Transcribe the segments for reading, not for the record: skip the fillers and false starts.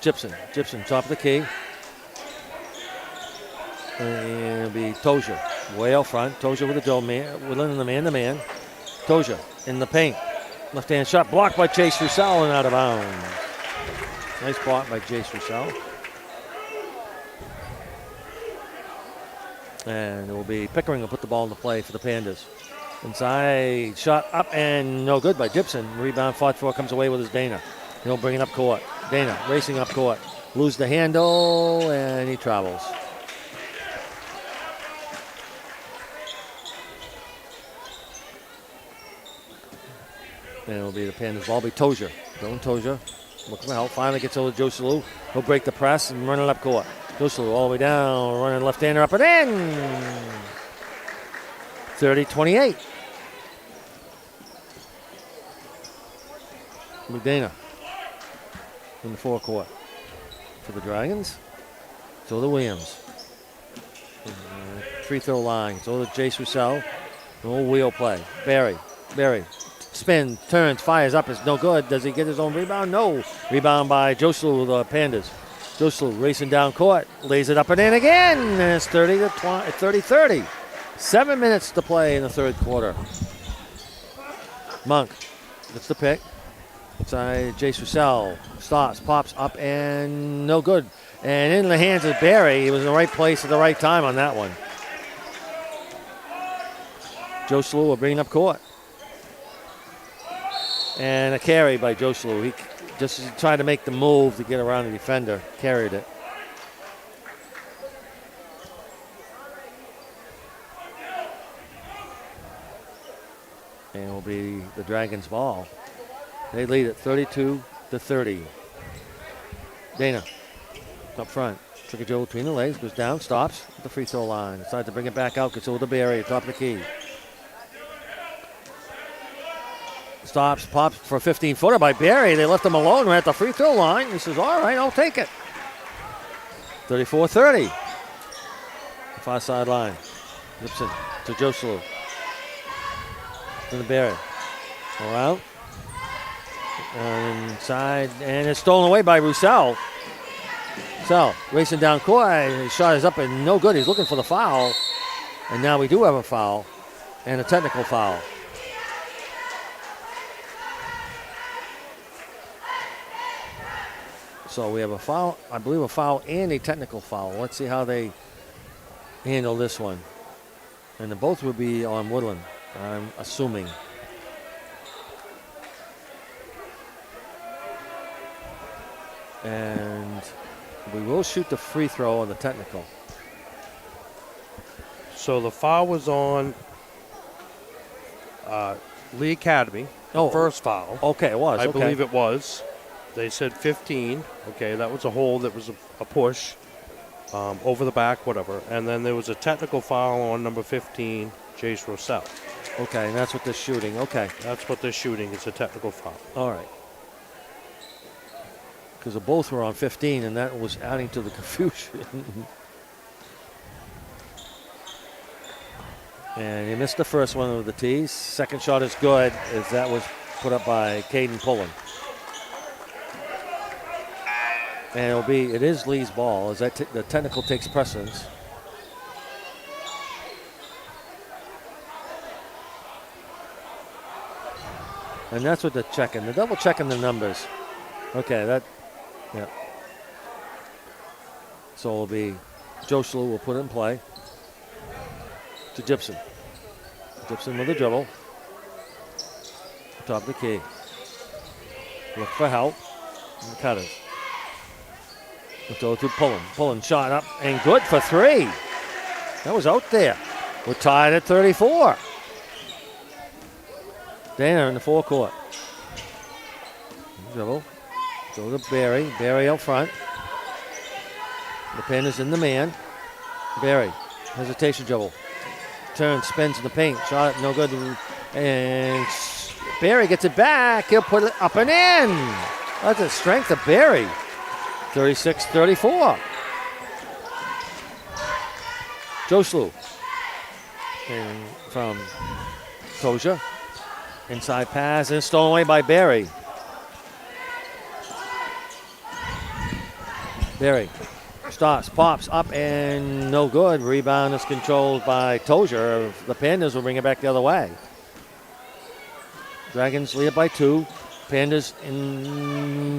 Gibson, top of the key. And it'll be Tozier, way out front. Tozier with the dribble, Woodland in the man-to-man. Tozier in the paint. Left-hand shot blocked by Chase Roussel and out of bounds. Nice block by Chase Roussel. And it will be Pickering will put the ball into play for the Pandas. Inside, shot up and no good by Gibson. Rebound fought for, comes away with his Dana. He'll bring it up court. Dana racing up court. Lose the handle and he travels. And it'll be the Pandas ball. Be Tozier. Dylan Tozier. Looking for help. Finally gets over to Joe Salou. He'll break the press and run it up court. Joe Salou all the way down. Running left-hander up and in. 30-28. Dana in the forecourt for the Dragons. So the Williams. Free throw line. So the Jace Roussel. No wheel play. Barry. Spin, turns, fires up. It's no good. Does he get his own rebound? No. Rebound by Joe Salou, the Pandas. Joe Salou racing down court. Lays it up and in again. And it's 30-30. 7 minutes to play in the third quarter. Monk gets the pick. Inside Jace Roussel. Stops, pops up, and no good. And in the hands of Barry. He was in the right place at the right time on that one. Joe Salou will bring it up court. And a carry by Joe Salou. He just tried to make the move to get around the defender. Carried it. And it will be the Dragons' ball. They lead it 32-30. Dana up front. Tricky Joe between the legs. Goes down, stops at the free throw line. Decides to bring it back out. Gets over to Barry, top of the key. Stops, pops for a 15-footer by Barry. They left him alone right at the free throw line. He says, all right, I'll take it. 34-30. Far sideline. Gibson to Joe Salou. To the Barry. Around. Inside, and it's stolen away by Roussel. Roussel racing down court. His shot is up and no good. He's looking for the foul. And now we do have a foul and a technical foul. So we have a foul, I believe a foul and a technical foul. Let's see how they handle this one. And both will be on Woodland, I'm assuming. And we will shoot the free throw on the technical. So the foul was on Lee Academy. First foul. Okay, it was. I believe it was. They said 15. Okay, that was a hold. That was a push over the back, whatever. And then there was a technical foul on number 15, Jace Roussel. Okay, and that's what they're shooting. Okay. That's what they're shooting. It's a technical foul. All right. Because both were on 15, and that was adding to the confusion. And he missed the first one with the tees. Second shot is good, as that was put up by Caden Pullen. And it is Lee's ball, as the technical takes precedence. And that's what they're checking. They're double checking the numbers. Okay, yeah. So it'll be Joe Salou will put it in play to Gibson. Gibson with the dribble. Top of the key. Look for help. And the cutters. Throw to Pullen. Pullen shot up and good for three. That was out there. We're tied at 34. Dana in the forecourt. Dribble. Go to Barry. Barry out front. The pin is in the man. Barry. Hesitation dribble. Turns, spins in the paint. Shot no good. And Barry gets it back. He'll put it up and in. That's the strength of Barry. 36-34. Joe Salou. And from Tozier. Inside pass and stolen away by Barry. Berry stops, pops up, and no good. Rebound is controlled by Tozier. The Pandas will bring it back the other way. Dragons lead by 2. Pandas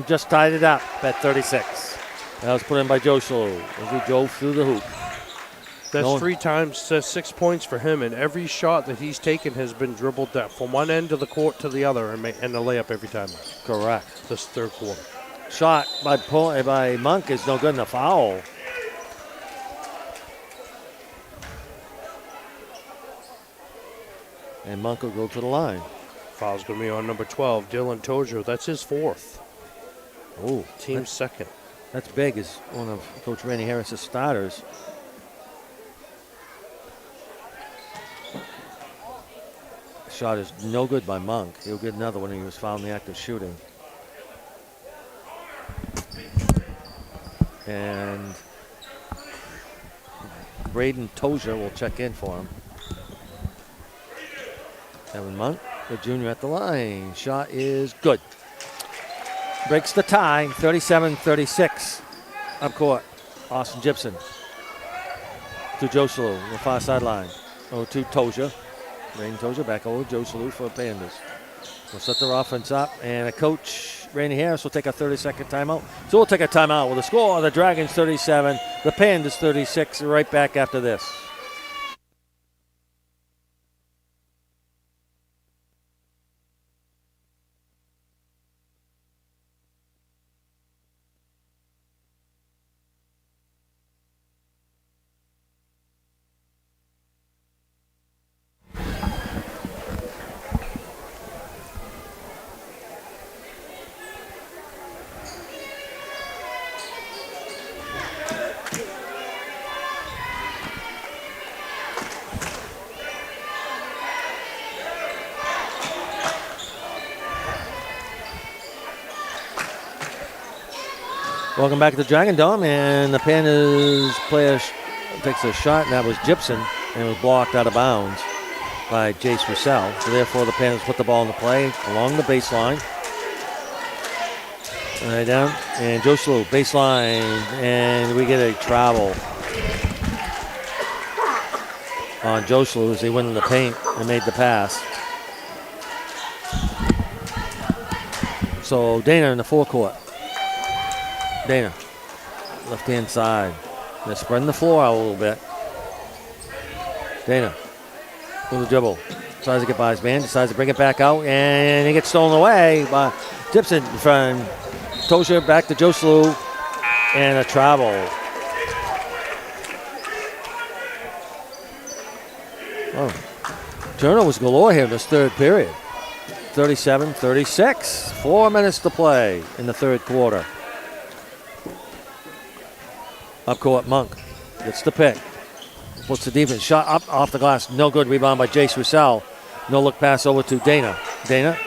just tied it up at 36. That was put in by Joe Shalou as he drove through the hoop. That's 3 times 6 points for him, and every shot that he's taken has been dribbled from one end of the court to the other and a layup every time. Correct. This third quarter. Shot by Monk is no good, and a foul. And Monk will go to the line. Foul's going to be on number 12, Dylan Tozier. That's his 4th. Oh, team's second. That's big as one of Coach Randy Harris's starters. Shot is no good by Monk. He'll get another one. He was found in the act of shooting. And Braden Tozier will check in for him. Evan Monk, the junior at the line. Shot is good. Breaks the tie, 37-36. Up court, Austin Gibson. To Joe Shalou, the far sideline. To Tozier. Braden Tozier back over to Joe Shalou for the Pandas. We'll set their offense up, and a coach, Randy Harris, will take a 30-second timeout. So we'll take a timeout with a score of the Dragons 37, the Pandas 36, right back after this. Welcome back to the Dragon Dome, and the Pandas player takes a shot, and that was Gibson, and it was blocked out of bounds by Jace Russell. So therefore, the Pandas put the ball into play along the baseline. Right down, and Joe Shalou, baseline, and we get a travel on Joe Shalou as he went in the paint and made the pass. So Dana in the forecourt. Dana, left-hand side. They're spreading the floor out a little bit. Dana, with the dribble. Tries to get by his man, decides to bring it back out, and he gets stolen away by Gibson from Tozier back to Joe Shalou, and a travel. Oh, turnovers galore here in this third period. 37-36. 4 minutes to play in the third quarter. Up court, Monk gets the pick. Puts the defense. Shot up off the glass. No good. Rebound by Jace Russell. No look pass over to Dana. Dana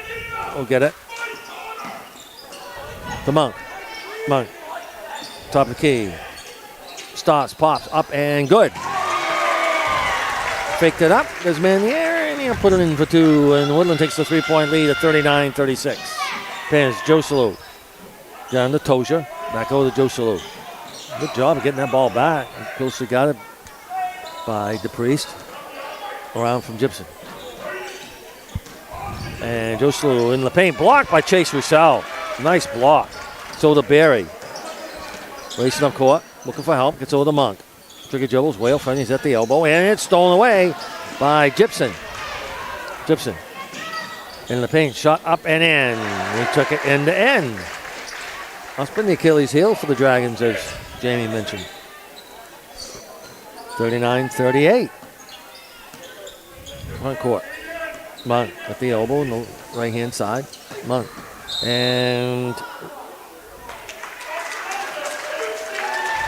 will get it. To Monk. Monk. Top of the key. Starts, pops, up, and good. Faked it up. There's man in the air, and he'll put it in for 2. And Woodland takes the 3-point lead at 39-36. Pans Joe Shalou. Down to Tozier. Back over to Joe Shalou. Good job of getting that ball back. Closely got it by DePriest. Around from Gibson. And Joe Shalou in the paint. Blocked by Chase Russell. Nice block. So to Barry. Racing up court. Looking for help. Gets over to Monk. Trigger dribbles. Way up front. He's at the elbow. And it's stolen away by Gibson. Gibson. In the paint. Shot up and in. He took it end to end. That's been the Achilles heel for the Dragons, as Jamie mentioned. 39-38. Front court. Monk at the elbow on the right-hand side. Monk. And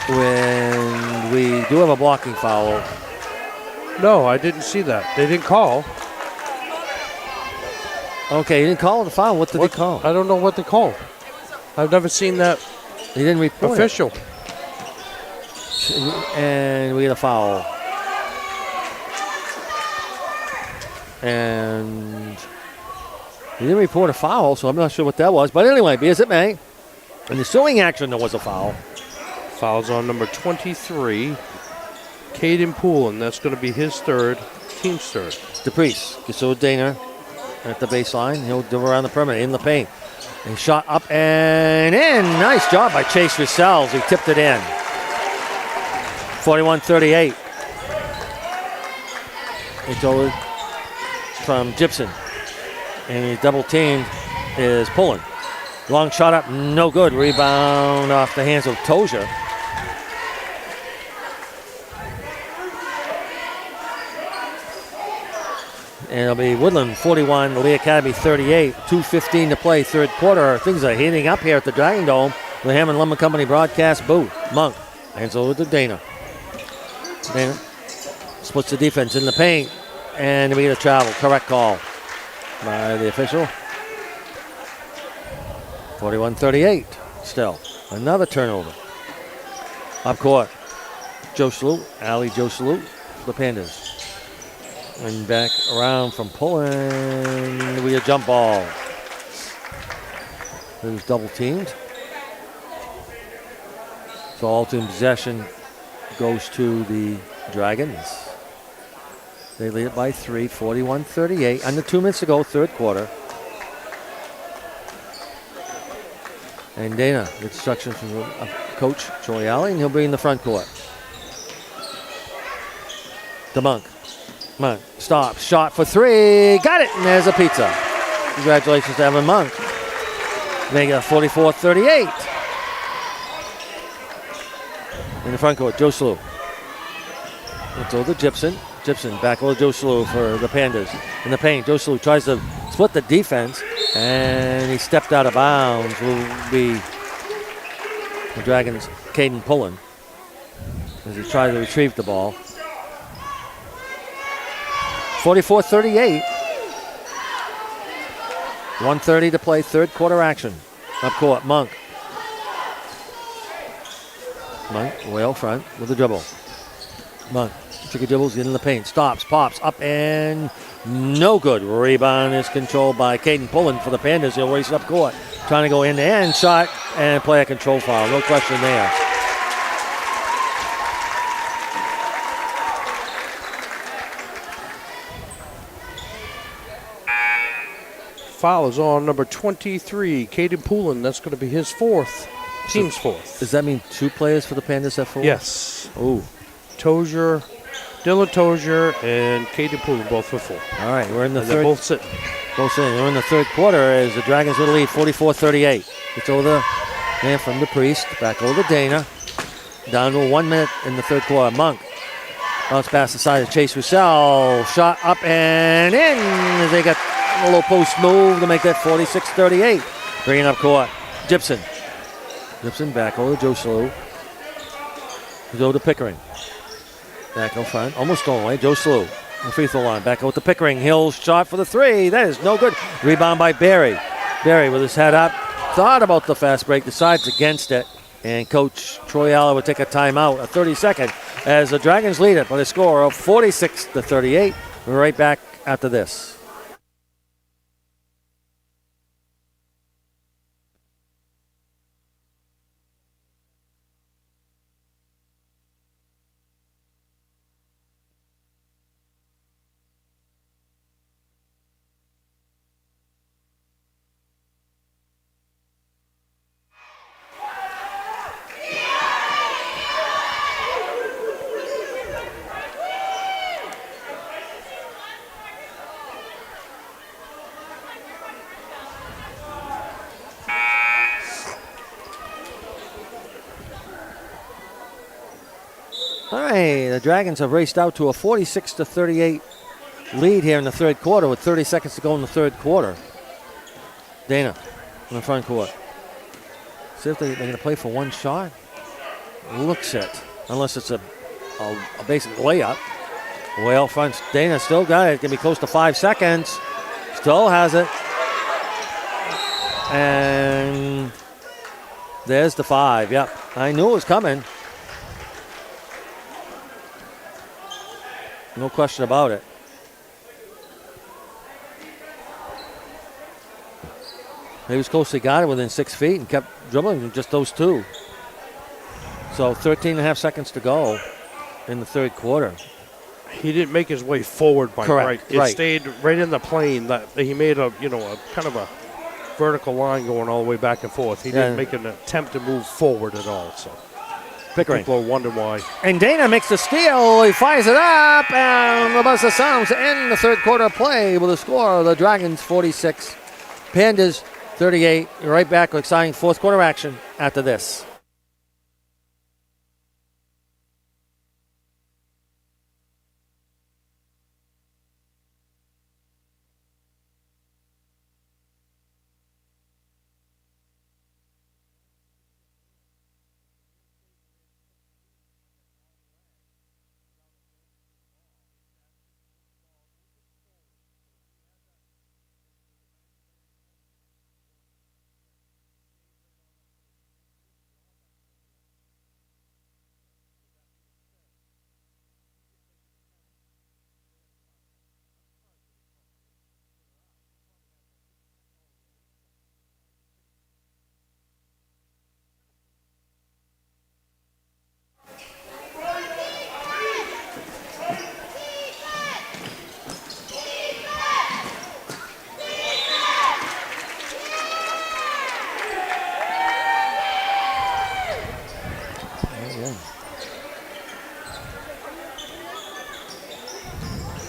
when we do have a blocking foul. No, I didn't see that. They didn't call. Okay, he didn't call the foul. What did he call? I don't know what they called. I've never seen that. He didn't report official. And we get a foul. And he didn't report a foul, so I'm not sure what that was. But anyway, be as it may, in the ensuing action, there was a foul. Fouls on number 23, Caden Poulin. That's going to be his third, team's third. DePriest gets to Dana at the baseline. He'll do around the perimeter in the paint. He shot up and in. Nice job by Chase Russell. He tipped it in. 41-38. It's over from Gibson. And he double teamed is Pullen. Long shot up, no good. Rebound off the hands of Tozier. And it'll be Woodland 41, Lee Academy 38. 2:15 to play, third quarter. Things are heating up here at the Dragon Dome. The Hammond Lumber Company broadcast booth. Monk hands over to Dana. Dana splits the defense in the paint. And we get a travel. Correct call by the official. 41-38 still. Another turnover. Up court. Joe Salute. Allie Joe Salute for the Pandas. And back around from Pullen. We a jump ball. It was double teamed. So all team possession goes to the Dragons. They lead it by 3, 41-38. Under 2 minutes to go, third quarter. And Dana, instructions from Coach Troy Alley, and he'll be in the front court. The Monk. Monk stops, shot for 3, got it, and there's a pizza. Congratulations to Evan Monk. Make it 44-38. In the front court, Joe Slew. It's over to Gibson. Gibson back over to Joe Slew for the Pandas. In the paint, Joe Slew tries to split the defense, and he stepped out of bounds. Will be the Dragons' Caden Pullen as he tried to retrieve the ball. 44-38. 1:30 to play, third quarter action. Up court, Monk. Monk, way out front with the dribble. Monk, tricky dribbles in the paint, stops, pops, up and no good. Rebound is controlled by Caden Pullen for the Pandas. He'll race up court, trying to go in the end, shot, and play a control foul. No question there. Foul is on number 23, Caden Poulin. That's going to be his fourth, team's fourth. Does that mean 2 players for the Pandas at 4? Yes. Ooh. Tozier, Dylan Tozier, and Caden Poulin both for 4. All right, we're in the and third. They're both sitting. Both sitting. We're in the third quarter as the Dragons will lead 44-38. It's over the man from the Priest, back over to Dana. Down to 1 minute in the third quarter. Monk. Bounce past the side of Chase Russell. Shot up and in as they got a little post move to make that 46-38. Bringing up court. Gibson. Gibson back over to Joe Slew. He's over to Pickering. Back up front. Almost stolen away. Joe Slew. The free throw line. Back out to Pickering. Hill shot for the 3. That is no good. Rebound by Barry. Barry with his head up. Thought about the fast break. Decides against it. And Coach Troy Alley would take a timeout, a 30-second, as the Dragons lead it by a score of 46-38. We're right back after this. All right, the Dragons have raced out to a 46-38 lead here in the third quarter with 30 seconds to go in the third quarter. Dana in the front court. See if they're going to play for one shot. Looks it, unless it's a basic layup. Way out front, Dana still got it. It's going to be close to 5 seconds. Still has it. And there's the 5. Yep, I knew it was coming. No question about it. He was close to got it within 6 feet and kept dribbling just those 2. So 13 and a half seconds to go in the third quarter. He didn't make his way forward by Correct, It right. stayed right in the plane. That he made a kind of a vertical line going all the way back and forth. He didn't make an attempt to move forward at all. So Pickering. people are wondering why. And Dana makes the steal. He fires it up, and the buzzer sounds to end the third quarter play with a score. The Dragons 46, Pandas 38. You're right back with exciting fourth quarter action after this.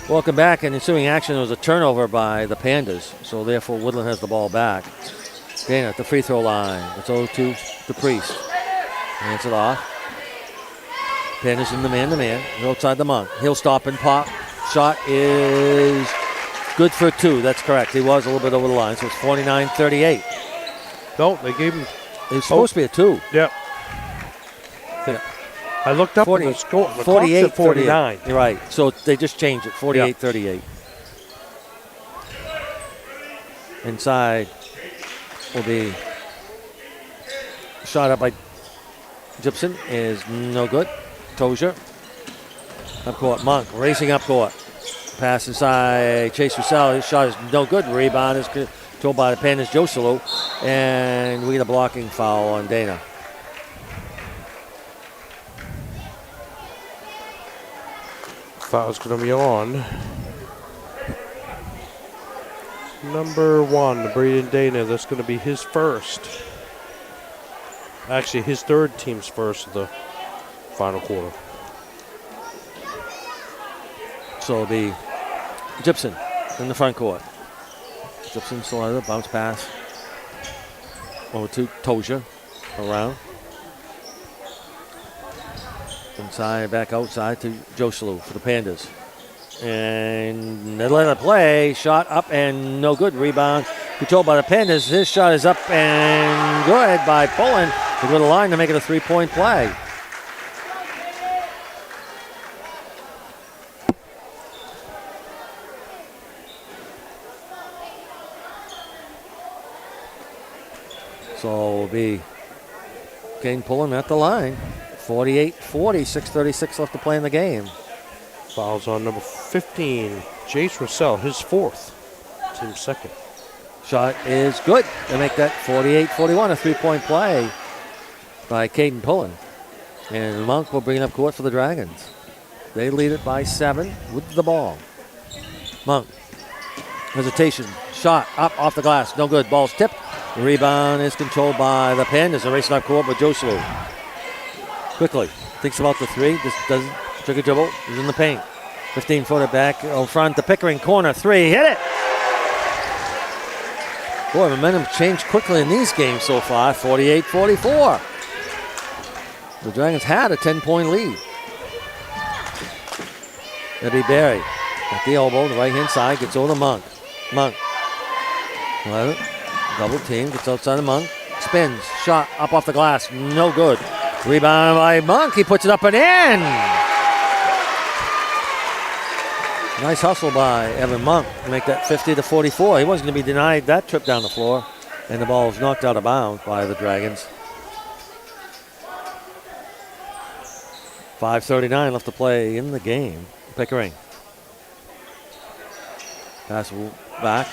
Welcome back. In ensuing action, there was a turnover by the Pandas, so therefore Woodland has the ball back. Dana at the free throw line. It's 0-2 to Priest. Hands it off. Pandas in the man-to-man. Outside the Monk. He'll stop and pop. Shot is good for two. That's correct. He was a little bit over the line, so it's 49-38. No, they gave him. It's supposed to be a two. Yep. Yeah. I looked up 40, the score. The 48, clock's at 49. You're right. So they just changed it. 48-38. Inside will be shot up by Gibson is no good. Tozier. Up court. Monk racing up court. Pass inside Chase Russell. His shot is no good. Rebound is controlled by the Pandas Joselu. And we get a blocking foul on Dana. Foul's going to be on number 1, Braden Dana. That's going to be his first. Actually, his third team's first of the final quarter. So it'll be Gibson in the front court. Gibson still has a bounce pass over to Tozier. Around. Inside, back outside to Joselu for the Pandas. And they let it play. Shot up and no good. Rebound controlled by the Pandas. His shot is up and good by Pullen to go to the line to make it a three-point play. So it'll be Kane Pullen at the line. 48-40, 6:36 left to play in the game. Fouls on number 15, Jace Russell, his fourth, team's second. Shot is good. They make that 48-41, a three-point play by Caden Pullen. And Monk will bring it up court for the Dragons. They lead it by 7 with the ball. Monk, hesitation, shot up off the glass, no good. Ball's tipped. The rebound is controlled by the Pandas. They're racing up court with Joselu. Quickly, thinks about the three, just doesn't, took a dribble, he's in the paint. 15-footer back in front, the Pickering corner, three, hit it! Boy, momentum changed quickly in these games so far, 48-44. The Dragons had a 10-point lead. That'd be Barry. At the elbow, the right-hand side, gets over to Monk. Monk. Double team, gets outside the Monk. Spins, shot up off the glass, no good. Rebound by Monk. He puts it up and in. Nice hustle by Evan Monk to make that 50-44. He wasn't going to be denied that trip down the floor. And the ball was knocked out of bounds by the Dragons. 5:39 left to play in the game. Pickering. Pass back.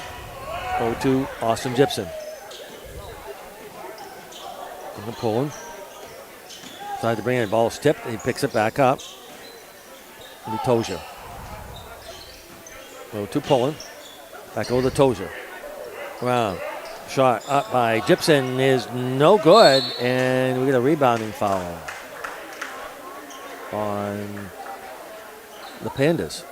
Over to Austin Gibson. And Pullen. Tried to bring it. Ball's tipped. And he picks it back up. And Tozier. Go to Pullen. Back over to Tozier. Round. Shot up by Gibson is no good. And we get a rebounding foul on the Pandas.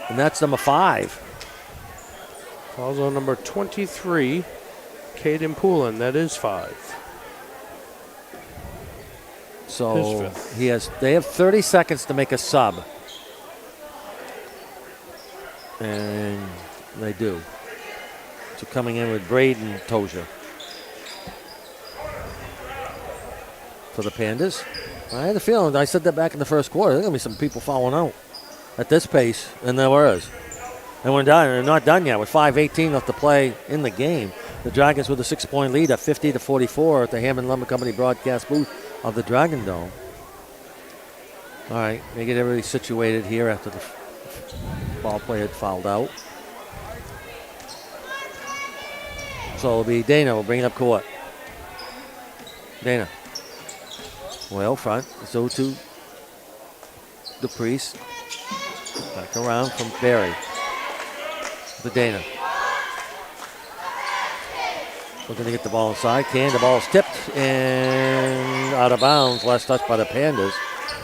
And that's number 5. Fouls on number 23, Caden Poulin. That is 5. So they have 30 seconds to make a sub. And they do. So coming in with Braden Tozier for the Pandas. I had a feeling, I said that back in the first quarter, there's going to be some people fouling out at this pace, and there was. And we're done. They're not done yet with 5:18 left to play in the game. The Dragons with a 6-point lead at 50-44 at the Hammond Lumber Company broadcast booth of the Dragon Dome. All right, they get everybody situated here after the ball player had fouled out. So it'll be Dana. We'll bring it up court. Dana. Well, front. So to the Priest. Back around from Barry. To Dana. Looking to get the ball inside. The ball is tipped and out of bounds. Last touch by the Pandas.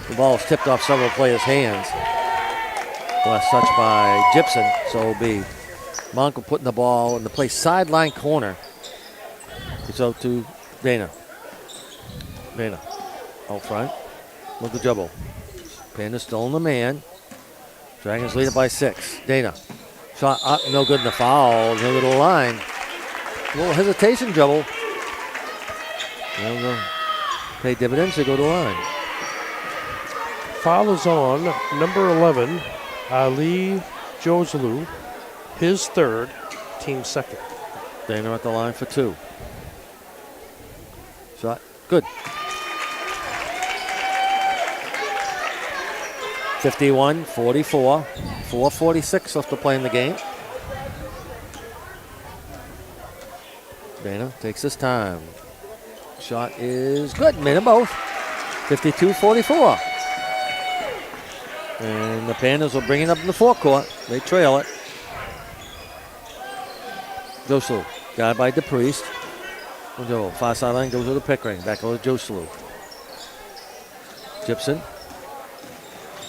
The ball is tipped off several players' hands. Last touch by Gibson. So it'll be Monk putting the ball in the play sideline corner. It's out to Dana. Dana out front with the dribble. Pandas still in the man. Dragons lead it by 6. Dana. Shot up, no good in the foul. No good to the line. A little hesitation dribble. They'll pay dividends. They go to the line. Foul is on number 11, Ali Joselu. His 3rd, team 2nd. Dana at the line for 2. Shot. Good. 51-44. 4:46 left to play in the game. Dana takes his time. Shot is good. Made them both. 52-44. And the Pandas will bring it up in the forecourt. They trail it. Joselu. Guy by DePriest. Far sideline goes to the Pickering. Back over to Joselu. Gibson.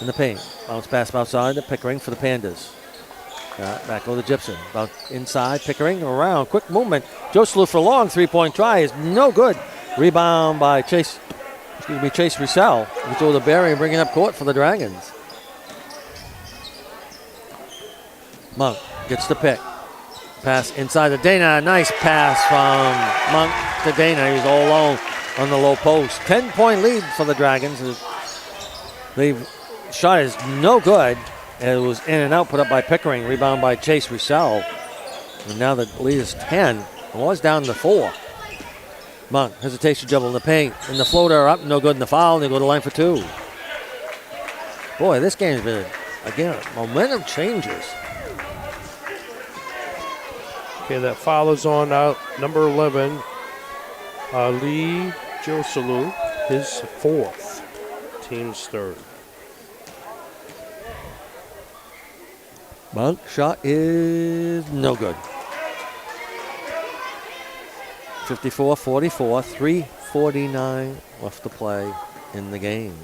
In the paint. Bounce pass outside to Pickering for the Pandas. Back over to Gibson. About inside. Pickering around. Quick movement. Joselu for a long 3-point try is no good. Rebound by Chase Russell. We throw the Barry and bring it up court for the Dragons. Monk gets the pick. Pass inside to Dana. Nice pass from Monk to Dana. He was all alone on the low post. 10-point lead for the Dragons. They've shot is no good. It was in and out, put up by Pickering. Rebound by Chase Russell. And now the lead is 10. It was down to 4. Monk, hesitation dribble in the paint. And the floater up, no good in the foul. And they go to the line for 2. Boy, this game's been, again, momentum changes. Okay, that foul is on number 11, Ali Joselu. His 4th, team's 3rd. Monk shot is no good. 54-44, 3:49 left to play in the game.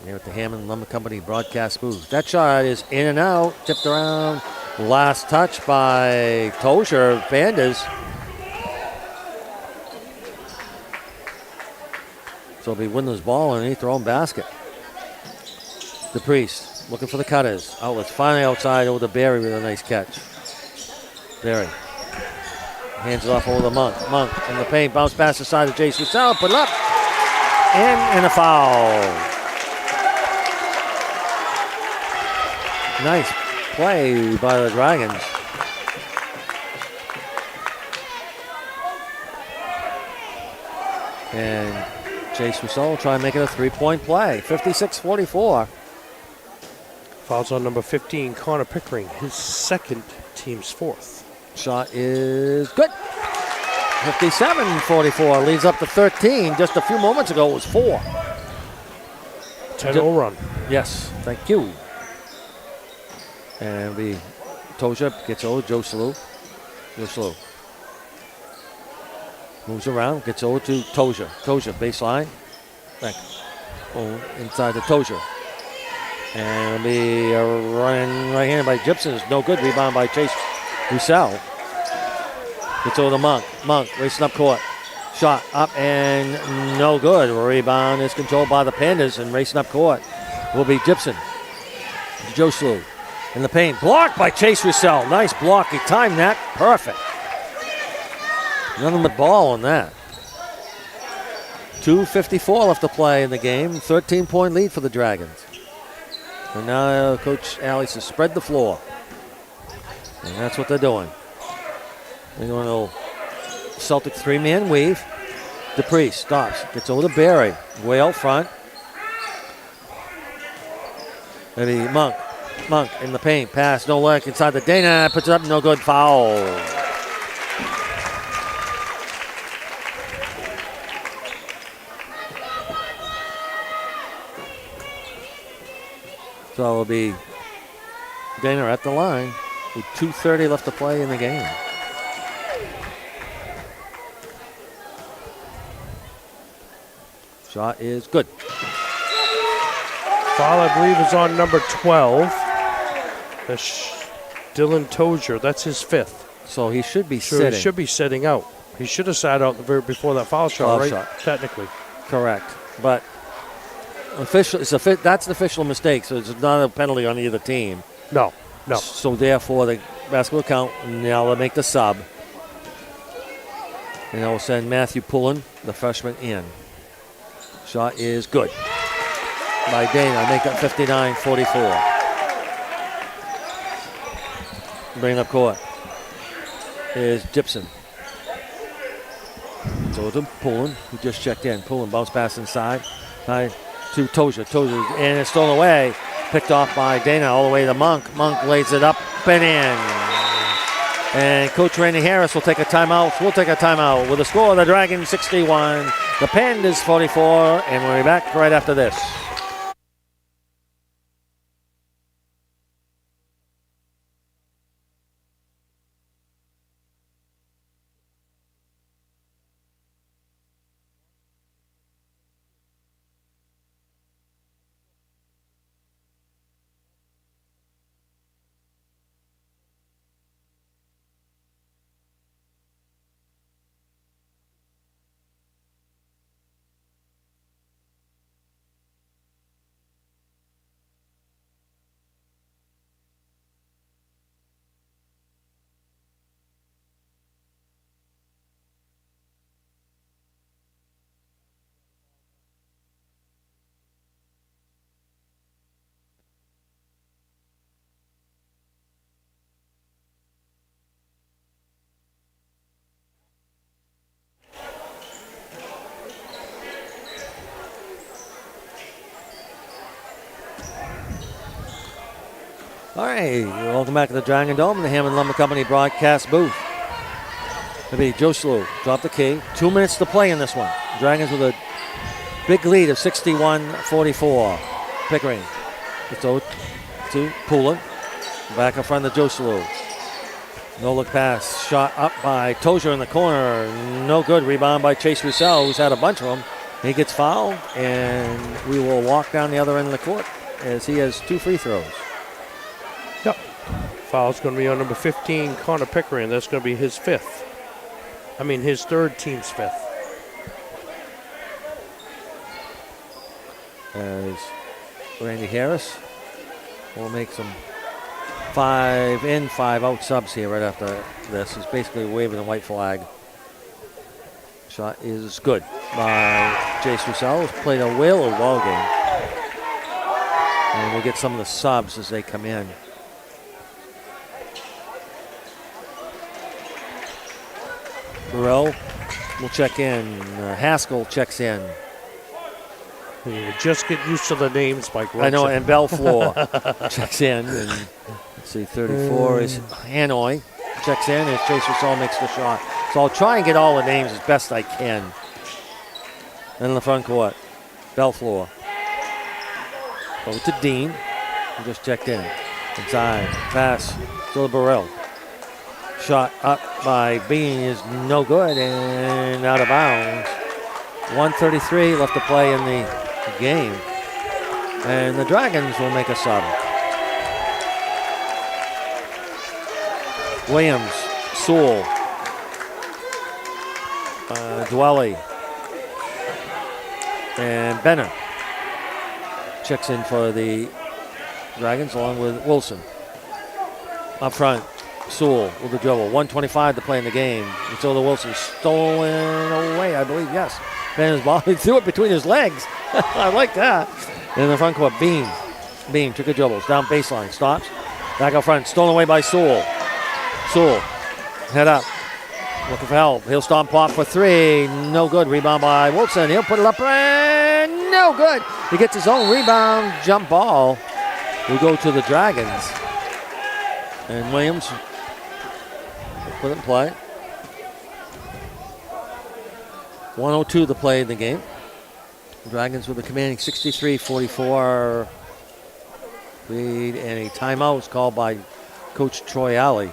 Here at the Hammond Lumber Company broadcast booth. That shot is in and out, tipped around. Last touch by Tozier, Pandas. So it'll be Windler's ball underneath their own basket. DePriest looking for the cutters. Outlets finally outside over to Barry with a nice catch. Barry hands it off over to Monk. Monk in the paint, bounce pass aside to Jace Russell, put it up, and a foul. Nice play by the Dragons. And Chase Russell will try and make it a 3-point play. 56-44. Fouls on number 15, Connor Pickering. His 2nd, team's 4th. Shot is good. 57-44 leads up to 13. Just a few moments ago, it was 4. 10-0 run. Yes, thank you. And Toja gets over Joe Salou. Moves around, gets over to Toja. Toja, baseline. Back. Inside to Toja. And it'll be a run right hand by Gibson. It's no good. Rebound by Chase Roussel. Gets over to Monk. Monk racing up court. Shot up and no good. Rebound is controlled by the Pandas and racing up court will be Gibson. Joe Salou in the paint. Blocked by Chase Roussel. Nice block. He timed that. Perfect. Nothing but ball on that. 2:54 left to play in the game. 13-point lead for the Dragons. And now Coach Alley says spread the floor. And that's what they're doing. They're going to Celtic 3-man weave. Dupree stops. Gets over to Barry. Way out front. Maybe Monk. Monk in the paint. Pass. No look. Inside the Dana. Puts it up. No good. Foul. So it'll be Dana at the line with 2:30 left to play in the game. Shot is good. Foul, I believe, is on number 12. That's Dylan Tozier. That's his 5th. So he should be So sitting. he should be sitting out. He should have sat out the very before that foul shot, Foul right? shot. Technically. Correct. But that's an official mistake, so it's not a penalty on either team. No. So therefore, the basketball count. Now they'll make the sub. And they'll send Matthew Pullen, the freshman, in. Shot is good by Dana. Make that 59-44. Bring up court is Gibson. So to Pullen, who just checked in. Pullen bounce pass inside. To Tozier. And it's stolen away. Picked off by Dana all the way to Monk. Monk lays it up and in. And Coach Randy Harris will take a timeout. We'll take a timeout with the score of the Dragons 61, the Pandas 44, and we'll be back right after this. All right, welcome back to the Dragon Dome, the Hammond Lumber Company broadcast booth. It'll be Joe Salou, drop the key. 2 minutes to play in this one. Dragons with a big lead of 61-44. Pickering. It's over to Pullen. Back in front of Joe Salou. No look pass. Shot up by Tozier in the corner. No good. Rebound by Chase Roussel, who's had a bunch of them. He gets fouled, and we will walk down the other end of the court as he has 2 free throws. Yep. Foul's going to be on number 15, Connor Pickering. That's going to be his 5th. I mean, his 3rd team's 5th. As Randy Harris will make some 5 in, 5 out subs here right after this. He's basically waving the white flag. Shot is good by Chase Roussel, who's played a whale of a ball game. And we'll get some of the subs as they come in. Burrell will check in. Haskell checks in. You just get used to the names, Mike. I know, and Belflor checks in. And let's see, 34 is Hanoi. checks in as Chase Russell makes the shot. So I'll try and get all the names as best I can. Then in the front court, Belfleur. Over to Dean, who just checked in. Inside, pass to Burrell. Shot up by Bean is no good and out of bounds. 1:33 left to play in the game. And the Dragons will make a sub. Williams, Sewell, Dwelly, and Benner checks in for the Dragons along with Wilson. Up front, Sewell with the dribble. 1:25 to play in the game. Until the Wilson stolen away, I believe, yes. Benner's ball, he threw it between his legs. I like that. In the front court, Bean. Bean took a dribbles, down baseline, stops. Back up front, stolen away by Sewell. Sewell, head up, looking for help. He'll stomp pop for three, no good. Rebound by Wilson. He'll put it up and no good. He gets his own rebound, jump ball. Will go to the Dragons. And Williams will put it in play. 1:02 to play in the game. The Dragons with a commanding 63-44 lead, and a timeout was called by Coach Troy Alley.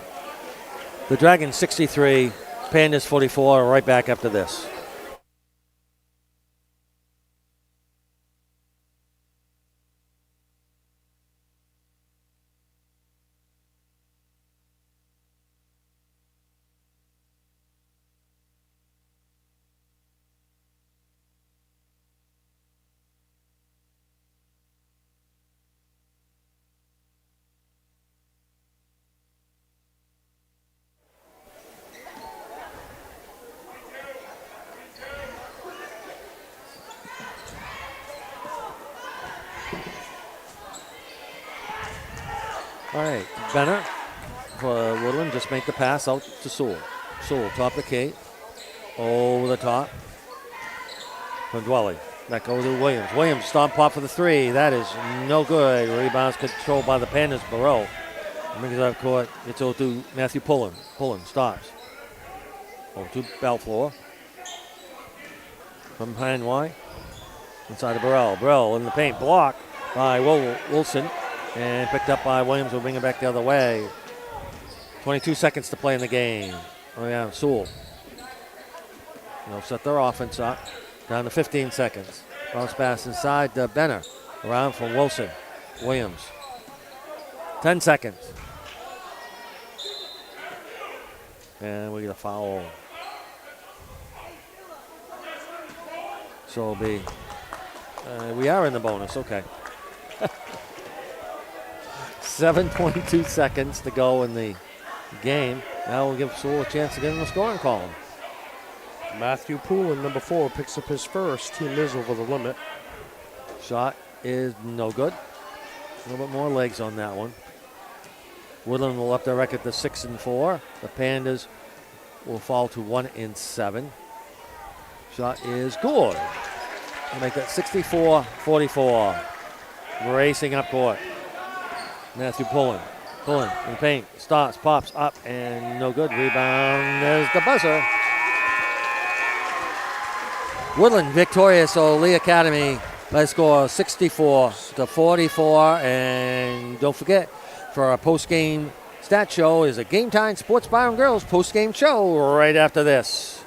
The Dragons 63, Pandas 44, right back after this. All right, Benner for Woodland just make the pass out to Sewell. Sewell, top of the key, over the top from Dwelly. That goes to Williams. Williams, stomp pop for the three. That is no good. Rebounds controlled by the Pandas, Barreau. Brings it up court. It's over to Matthew Pullen. Pullen stops. Over to Belfleur. From behind Y. Inside to Burrell. Burrell in the paint. Blocked by Wilson. And picked up by Williams. Will bring it back the other way. 22 seconds to play in the game. Oh, yeah, Sewell. They'll set their offense up. Down to 15 seconds. Bounce pass inside to Benner. Around from Wilson. Williams. 10 seconds. And we get a foul. So it'll be, we are in the bonus, okay. 7.2 seconds to go in the game. Now we'll give Sewell a chance to get in the scoring column. Matthew Poulin, number 4, picks up his first. Team is over the limit. Shot is no good. A little bit more legs on that one. Woodland will up their record to 6-4. The Pandas will fall to 1-7. Shot is good. We'll make that 64-44. Racing up court. Matthew Pullen. Pullen in the paint. Stops, pops up, and no good. Rebound. There's the buzzer. Woodland victorious over Lee Academy by a score 64-44. And don't forget, for our post-game stat show is a Game Time Sports Bar and Girls post-game show right after this.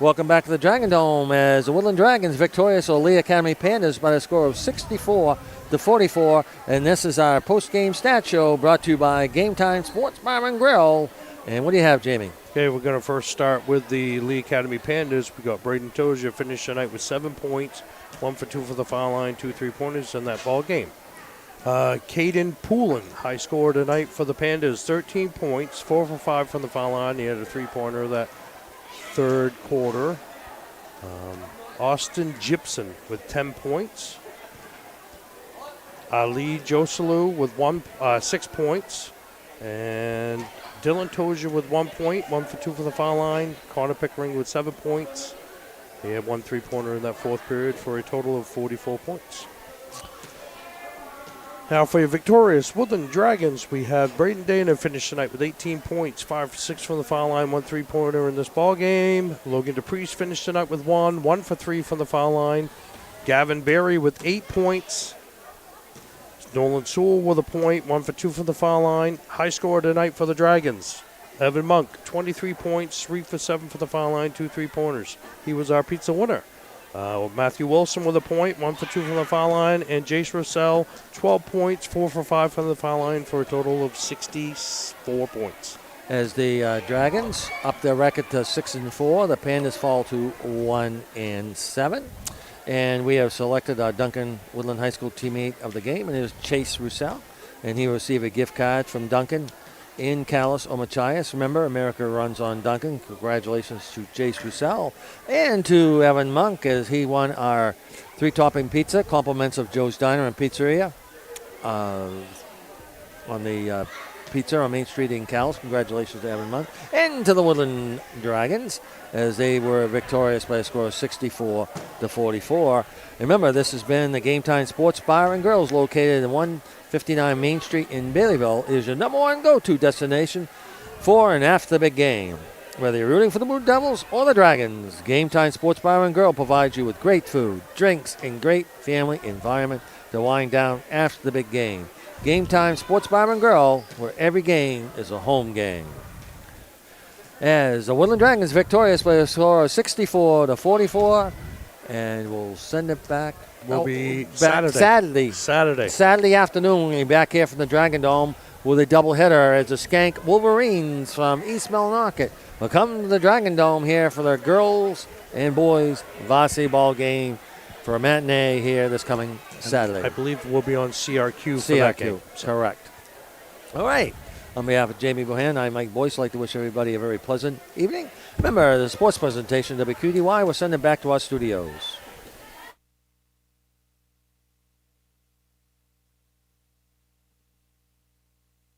Welcome back to the Dragon Dome as the Woodland Dragons victorious over Lee Academy Pandas by a score of 64-44. And this is our post-game stat show brought to you by Game Time Sports Bar and Grill. And what do you have, Jamie? Okay, we're going to first start with the Lee Academy Pandas. We got Braden Tozier finished tonight with 7 points, 1 for 2 for the foul line, 2 3-pointers in that ball game. Caden Poulin, high score tonight for the Pandas, 13 points, 4 for 5 from the foul line. He had a 3-pointer that third quarter. Austin Gibson with 10 points. Ali Joselu with 6 points. And Dylan Tozier with 1 point, 1 for 2 for the foul line. Connor Pickering with 7 points. He had 1 3-pointer in that fourth period for a total of 44 points. Now for your victorious Woodland Dragons, we have Braden Dana finished tonight with 18 points, 5 for 6 from the foul line, 1 3-pointer in this ball game. Logan DePriest finished tonight with 1 for 3 from the foul line. Gavin Berry with 8 points. Nolan Sewell with a point, 1 for 2 from the foul line. High score tonight for the Dragons. Evan Monk, 23 points, 3 for 7 for the foul line, 2 3-pointers. He was our pizza winner. Matthew Wilson with a point, 1 for 2 from the foul line, and Jace Russell, 12 points, 4 for 5 from the foul line for a total of 64 points. As the Dragons up their record to 6-4, the Pandas fall to 1-7. And we have selected our Duncan Woodland High School teammate of the game, and it was Chase Russell. And he will receive a gift card from Duncan in Calais or Machias. Remember, America runs on Duncan. Congratulations to Chase Russell and to Evan Monk as he won our 3-topping pizza, compliments of Joe's Diner and Pizzeria on the pizza on Main Street in Calais. Congratulations to Evan Monk and to the Woodland Dragons as they were victorious by a score of 64-44. Remember, this has been the Game Time Sports Bar and Grills located in 159 Main Street in Baileyville. It is your number one go-to destination for and after the big game. Whether you're rooting for the Blue Devils or the Dragons, Game Time Sports Bar and Grill provides you with great food, drinks, and great family environment to wind down after the big game. Game Time Sports Bar and Grill, where every game is a home game. As the Woodland Dragons victorious by a score of 64-44, and we'll send it back. Will be Saturday afternoon. We'll be back here from the Dragon Dome with a doubleheader as the Skank Wolverines from East Millinocket will come to the Dragon Dome here for their girls and boys varsity ball game for a matinee here this coming Saturday. I believe we'll be on CRQ for that game. Correct. All right. On behalf of Jamie Bohan, I'm Mike Boyce. I'd like to wish everybody a very pleasant evening. Remember, the sports presentation, WQDY, will send it back to our studios.